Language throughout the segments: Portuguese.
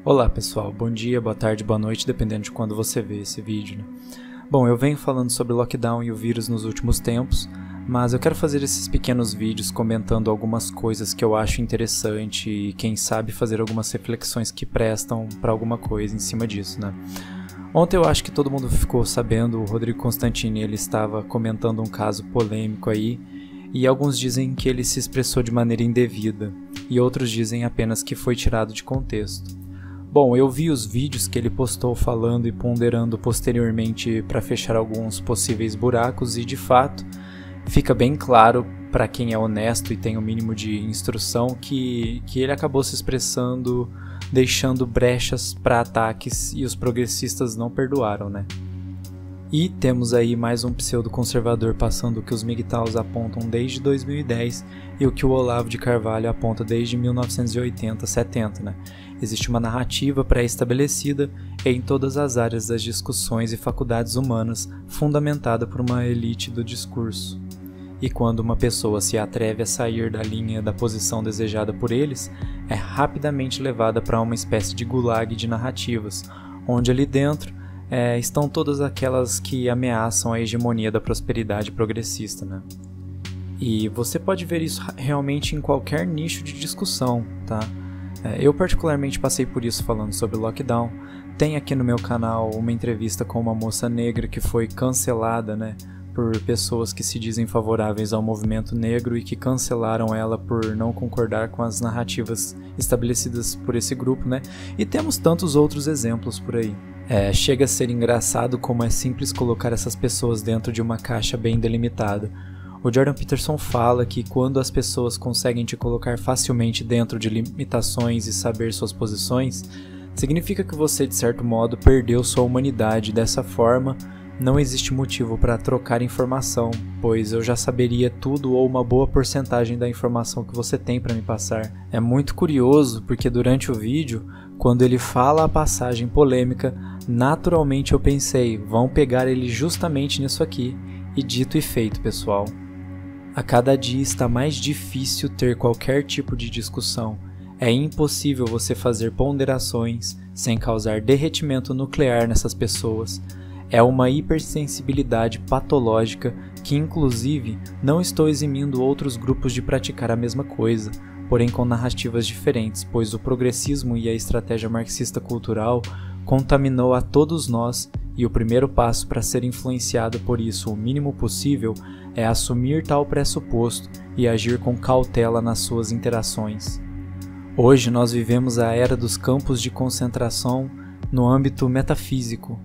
Olá pessoal, bom dia, boa tarde, boa noite, dependendo de quando você vê esse vídeo, né? Bom, eu venho falando sobre o lockdown e o vírus nos últimos tempos, mas eu quero fazer esses pequenos vídeos comentando algumas coisas que eu acho interessante e quem sabe fazer algumas reflexões que prestam para alguma coisa em cima disso, né? Ontem eu acho que todo mundo ficou sabendo, o Rodrigo Constantini ele estava comentando um caso polêmico aí, e alguns dizem que ele se expressou de maneira indevida, e outros dizem apenas que foi tirado de contexto. Bom, eu vi os vídeos que ele postou falando e ponderando posteriormente para fechar alguns possíveis buracos e, de fato, fica bem claro para quem é honesto e tem o mínimo de instrução que ele acabou se expressando, deixando brechas para ataques e os progressistas não perdoaram, né? E temos aí mais um pseudo-conservador passando o que os MGTOWs apontam desde 2010 e o que o Olavo de Carvalho aponta desde 1980-70, né? Existe uma narrativa pré-estabelecida em todas as áreas das discussões e faculdades humanas, fundamentada por uma elite do discurso. E quando uma pessoa se atreve a sair da linha da posição desejada por eles, é rapidamente levada para uma espécie de gulag de narrativas, onde ali dentro estão todas aquelas que ameaçam a hegemonia da prosperidade progressista, né? E você pode ver isso realmente em qualquer nicho de discussão, tá? Eu particularmente passei por isso falando sobre o lockdown. Tem aqui no meu canal uma entrevista com uma moça negra que foi cancelada, né, por pessoas que se dizem favoráveis ao movimento negro e que cancelaram ela por não concordar com as narrativas estabelecidas por esse grupo, né? E temos tantos outros exemplos por aí. Chega a ser engraçado como é simples colocar essas pessoas dentro de uma caixa bem delimitada. O Jordan Peterson fala que quando as pessoas conseguem te colocar facilmente dentro de limitações e saber suas posições, significa que você, de certo modo, perdeu sua humanidade. Dessa forma, não existe motivo para trocar informação, pois eu já saberia tudo ou uma boa porcentagem da informação que você tem para me passar. É muito curioso porque durante o vídeo, quando ele fala a passagem polêmica, naturalmente eu pensei, vão pegar ele justamente nisso aqui, e dito e feito, pessoal. A cada dia está mais difícil ter qualquer tipo de discussão. É impossível você fazer ponderações sem causar derretimento nuclear nessas pessoas. É uma hipersensibilidade patológica que, inclusive, não estou eximindo outros grupos de praticar a mesma coisa, porém com narrativas diferentes, pois o progressismo e a estratégia marxista cultural contaminou a todos nós e o primeiro passo para ser influenciado por isso o mínimo possível é assumir tal pressuposto e agir com cautela nas suas interações. Hoje nós vivemos a era dos campos de concentração no âmbito metafísico,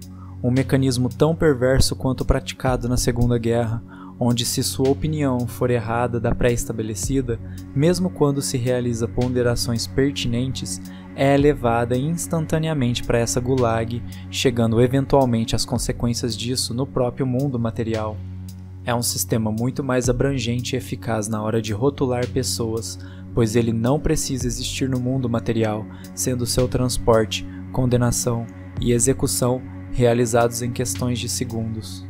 um mecanismo tão perverso quanto praticado na Segunda Guerra, onde se sua opinião for errada da pré-estabelecida, mesmo quando se realiza ponderações pertinentes, é levada instantaneamente para essa gulag, chegando eventualmente às consequências disso no próprio mundo material. É um sistema muito mais abrangente e eficaz na hora de rotular pessoas, pois ele não precisa existir no mundo material, sendo seu transporte, condenação e execução realizados em questões de segundos.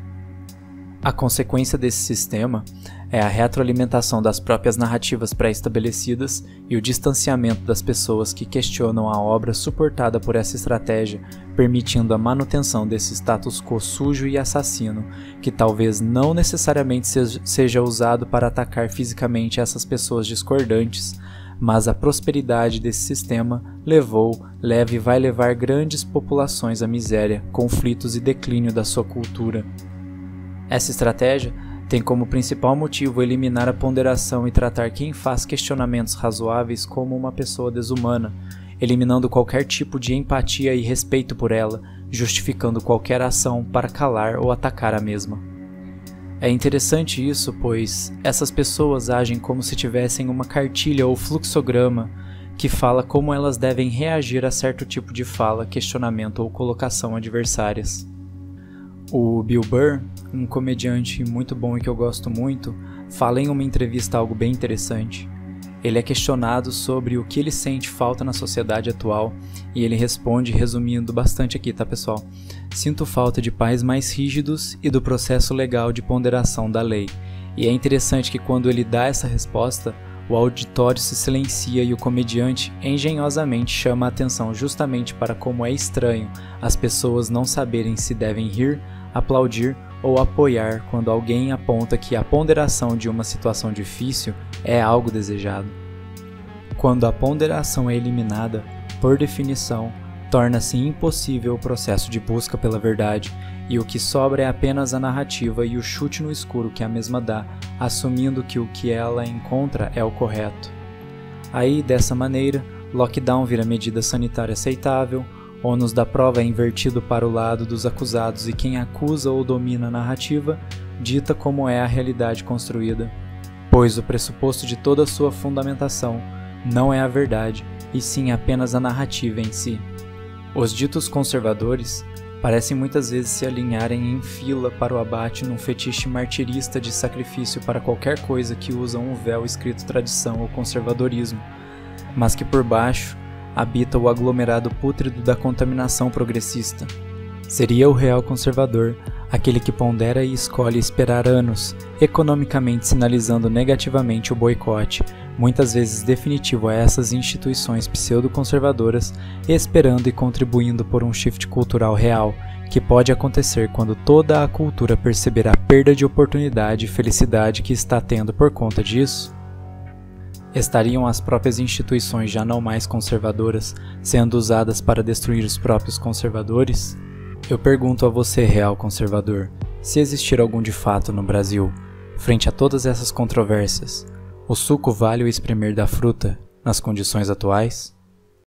A consequência desse sistema é a retroalimentação das próprias narrativas pré-estabelecidas e o distanciamento das pessoas que questionam a obra suportada por essa estratégia, permitindo a manutenção desse status quo sujo e assassino, que talvez não necessariamente seja usado para atacar fisicamente essas pessoas discordantes, mas a prosperidade desse sistema leva e vai levar grandes populações à miséria, conflitos e declínio da sua cultura. Essa estratégia tem como principal motivo eliminar a ponderação e tratar quem faz questionamentos razoáveis como uma pessoa desumana, eliminando qualquer tipo de empatia e respeito por ela, justificando qualquer ação para calar ou atacar a mesma. É interessante isso, pois essas pessoas agem como se tivessem uma cartilha ou fluxograma que fala como elas devem reagir a certo tipo de fala, questionamento ou colocação adversárias. O Bill Burr, um comediante muito bom e que eu gosto muito, fala em uma entrevista algo bem interessante. Ele é questionado sobre o que ele sente falta na sociedade atual e ele responde resumindo bastante aqui, tá pessoal? Sinto falta de pais mais rígidos e do processo legal de ponderação da lei. E é interessante que quando ele dá essa resposta, o auditório se silencia e o comediante engenhosamente chama a atenção justamente para como é estranho as pessoas não saberem se devem rir, aplaudir ou apoiar quando alguém aponta que a ponderação de uma situação difícil é algo desejado. Quando a ponderação é eliminada, por definição, torna-se impossível o processo de busca pela verdade, e o que sobra é apenas a narrativa e o chute no escuro que a mesma dá, assumindo que o que ela encontra é o correto. Aí, dessa maneira, lockdown vira medida sanitária aceitável, ônus da prova é invertido para o lado dos acusados e quem acusa ou domina a narrativa dita como é a realidade construída, pois o pressuposto de toda sua fundamentação não é a verdade, e sim apenas a narrativa em si. Os ditos conservadores parecem muitas vezes se alinharem em fila para o abate num fetiche martirista de sacrifício para qualquer coisa que usa um véu escrito tradição ou conservadorismo, mas que por baixo habita o aglomerado pútrido da contaminação progressista. Seria o real conservador aquele que pondera e escolhe esperar anos, economicamente sinalizando negativamente o boicote, muitas vezes definitivo a essas instituições pseudo-conservadoras, esperando e contribuindo por um shift cultural real, que pode acontecer quando toda a cultura perceber a perda de oportunidade e felicidade que está tendo por conta disso? Estariam as próprias instituições já não mais conservadoras sendo usadas para destruir os próprios conservadores? Eu pergunto a você, real conservador, se existir algum de fato no Brasil, frente a todas essas controvérsias, o suco vale o espremer da fruta nas condições atuais?